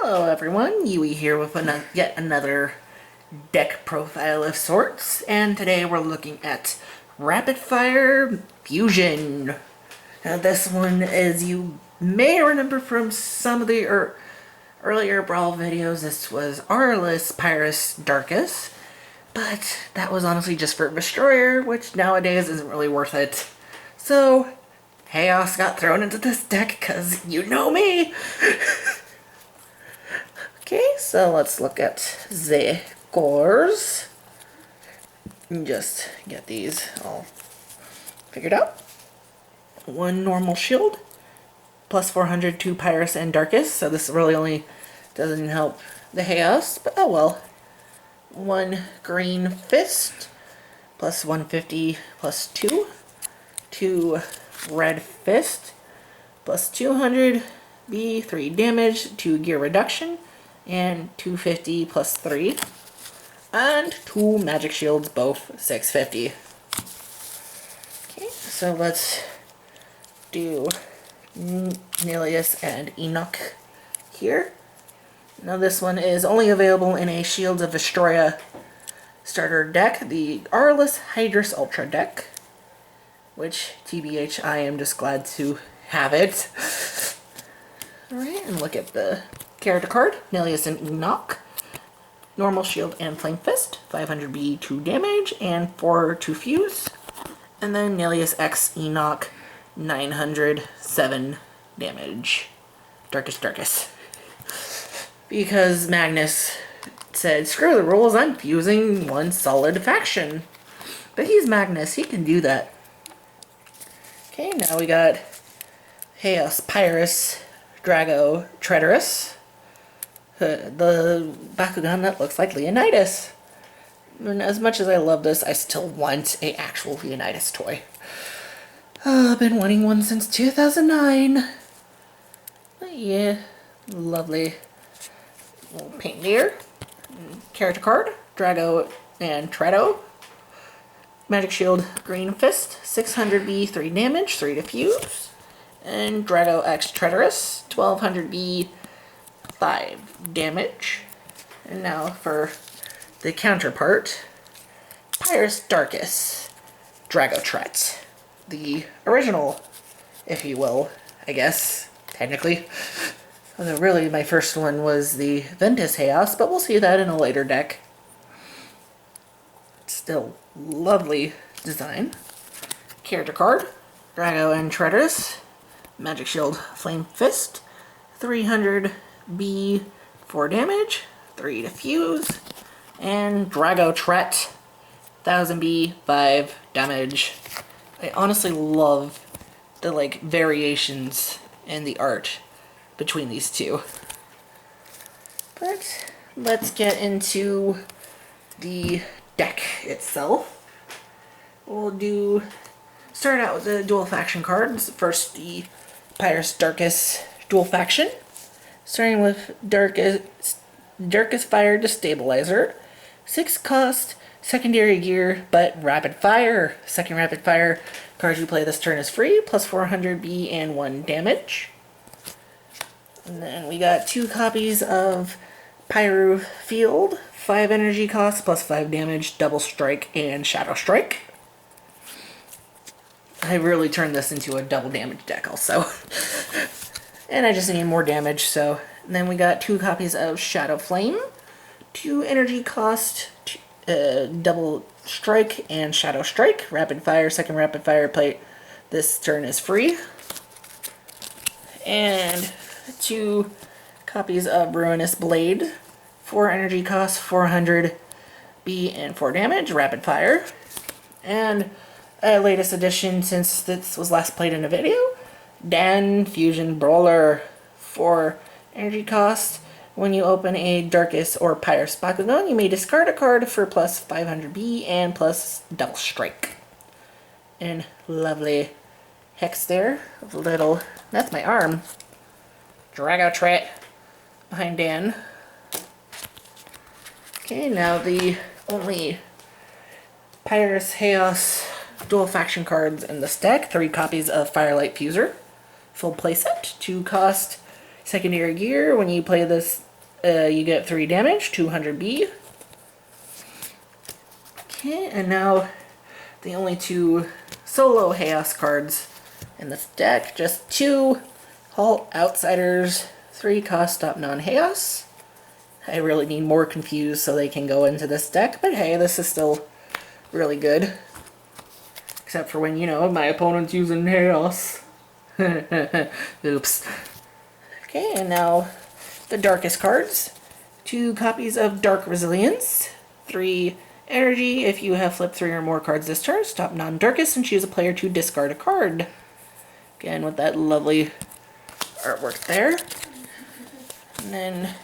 Hello everyone, Yui here with yet another deck profile of sorts, and today we're looking at Rapid Fire Fusion. Now this one, as you may remember from some of the earlier Brawl videos, this was Aurelus Pyrus Darkus, but that was honestly just for Destroyer, which nowadays isn't really worth it. So, Chaos got thrown into this deck because you know me! Okay, so let's look at the cores and just get these all figured out. One normal shield, plus 400 to Pyrus and Darkus, so this really only doesn't help the Chaos, but oh well. One green fist, plus 150 plus 2. Two red fist, plus 200 B, 3 damage, 2 gear reduction, and 250 plus 3, and 2 magic shields, both 650. Okay, so let's do Nilius and Enoch here. Now this one is only available in a Shields of Vestroia starter deck, the Aurelus Hydrus Ultra deck, which, TBH, I am just glad to have it. Alright, and look at the character card, Nilius and Enoch. Normal shield and flame fist, 500 B, 2 damage, and 4 to fuse. And then Nilius X Enoch, 907 damage. Darkus. Because Magnus said, screw the rules, I'm fusing one solid faction. But he's Magnus, he can do that. Okay, now we got Chaos Pyrus Drago Treacherous. The Bakugan that looks like Leonidas. And as much as I love this, I still want an actual Leonidas toy. I've been wanting one since 2009. But yeah, lovely little paint there. Character card, Drago and Tredo. Magic Shield, Green Fist, 600 B, 3 damage, 3 to fuse. And Drago X Treacherous, 1200 B, 5 damage. And now for the counterpart, Pyrus Darkus, Drago Tret. The original, if you will, I guess, technically. Although really my first one was the Ventus Chaos, but we'll see that in a later deck. Still lovely design. Character card, Drago and Treacherous. Magic Shield, Flame Fist, 300 B, 4 damage, 3 to fuse, and Drago Tret, 1000 B, 5 damage. I honestly love the variations in the art between these two. But let's get into the deck itself. We'll start out with the dual faction cards. First, the Pyrus Darkus dual faction. Starting with Darkus Fire Destabilizer. 6 cost, secondary gear, but rapid fire. Second rapid fire card you play this turn is free, plus 400 B and 1 damage. And then we got 2 copies of Pyro Field. 5 energy cost, plus 5 damage, double strike, and shadow strike. I really turned this into a double damage deck also. And I just need more damage, so. And then we got 2 copies of Shadow Flame. 2 energy cost, double strike, and shadow strike. Rapid fire, second rapid fire play this turn is free. And 2 copies of Ruinous Blade. 4 energy cost, 400 B and 4 damage, rapid fire. And latest edition, since this was last played in a video, Dan Fusion Brawler. 4 energy cost. When you open a Darkus or Pyrus Bakugan, you may discard a card for plus 500 B and plus double strike. And lovely hex there. Little, that's my arm. Drago Tret behind Dan. Okay, now the only Pyrus Chaos dual faction cards in this deck. 3 copies of Firelight Fuser. Full playset. 2 cost secondary gear. When you play this you get 3 damage, 200B. Okay, and now the only 2 solo Chaos cards in this deck. Just 2 Halt Outsiders, 3 cost, stop non-Chaos. I really need more Confused so they can go into this deck, but hey, this is still really good. Except for when, you know, my opponent's using Chaos. Oops. Okay, and now the Darkest cards. 2 copies of Dark Resilience, 3 Energy. If you have flipped 3 or more cards this turn, stop non-Darkest and choose a player to discard a card. Again, with that lovely artwork there. And then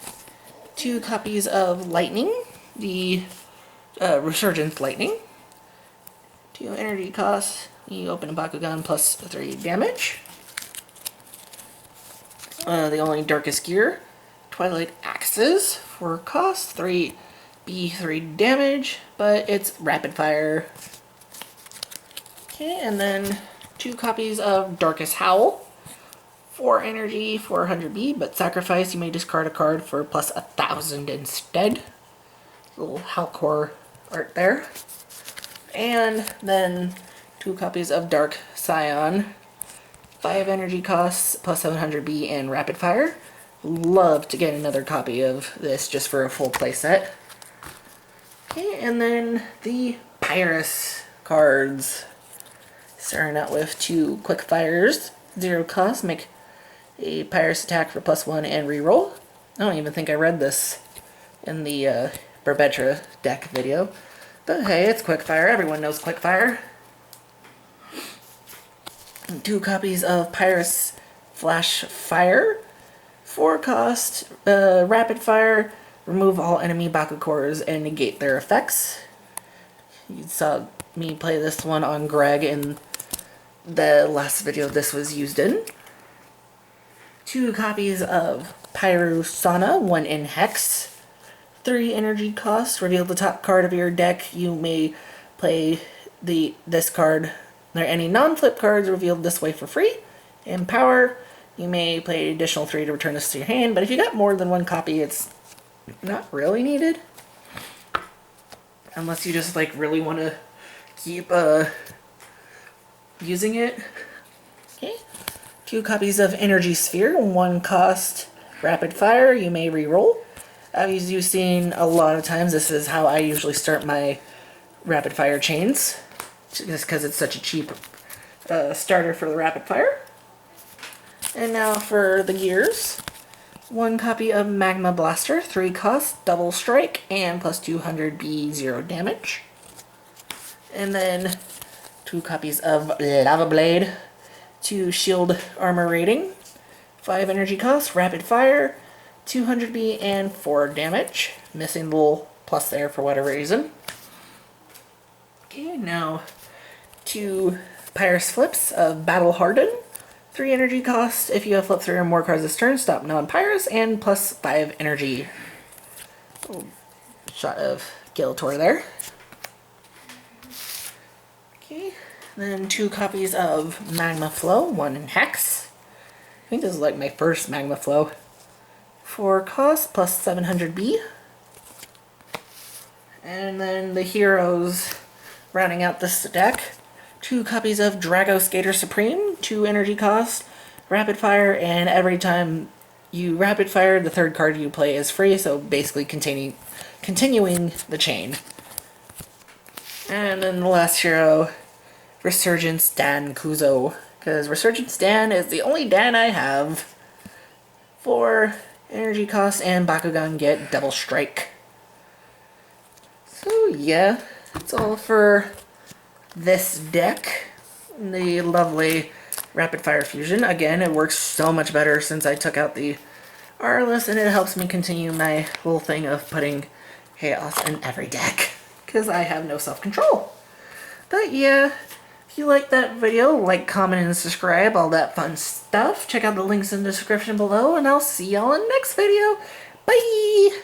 2 copies of Lightning, the Resurgence Lightning. 2 energy costs. You open a Bakugan plus 3 damage. The only Darkest Gear, Twilight Axes, 4 cost, 3 B, 3 damage, but it's rapid fire. Okay, and then 2 copies of Darkest Howl, 4 energy, 400B, but sacrifice, you may discard a card for plus 1,000 instead. Little Halcor art there. And then 2 copies of Dark Scion, 5 energy costs, plus 700B, and rapid fire. Love to get another copy of this just for a full playset. Okay, and then the Pyrus cards. Starting out with 2 quick fires, 0 cost, make a Pyrus attack for +1 and reroll. I don't even think I read this in the Barbetra deck video. But hey, it's Quickfire. Everyone knows Quickfire. 2 copies of Pyrus Flash Fire. 4 cost, Rapid Fire. Remove all enemy Bakukors and negate their effects. You saw me play this one on Greg in the last video this was used in. 2 copies of Pyrosana, 1 in Hex. 3 energy costs. Reveal the top card of your deck. You may play this card or any non-flip cards revealed this way for free. In Power, you may play an additional 3 to return this to your hand, but if you got more than 1 copy, it's not really needed. Unless you just like really want to keep using it. Okay. 2 copies of Energy Sphere, 1 cost, Rapid Fire. You may reroll. As you've seen a lot of times, this is how I usually start my rapid fire chains, just because it's such a cheap starter for the rapid fire. And now for the gears. 1 copy of Magma Blaster, 3 cost, double strike, and plus 200B, 0 damage. And then 2 copies of Lava Blade, 2 shield armor rating, 5 energy cost, rapid fire, 200B, and 4 damage. Missing the little plus there for whatever reason. Okay, now 2 Pyrus flips of Battle Harden. 3 energy cost. If you have flipped 3 or more cards this turn, stop non-Pyrus, and plus 5 energy. Little shot of Giltor there. Okay, then 2 copies of Magma Flow, 1 in Hex. I think this is like my first Magma Flow. 4 cost, plus 700B. And then the heroes rounding out this deck. 2 copies of Drago Skater Supreme, 2 energy cost, rapid fire, and every time you rapid fire, the 3rd card you play is free, so basically continuing the chain. And then the last hero, Resurgence Dan Kuzo, because Resurgence Dan is the only Dan I have. 4 energy cost, and Bakugan get double strike. So yeah, that's all for this deck. The lovely Rapid Fire Fusion. Again, it works so much better since I took out the Arliss, and it helps me continue my little thing of putting Chaos in every deck, because I have no self-control. But yeah, if you liked that video, like, comment, and subscribe, all that fun stuff. Check out the links in the description below, and I'll see y'all in the next video. Bye!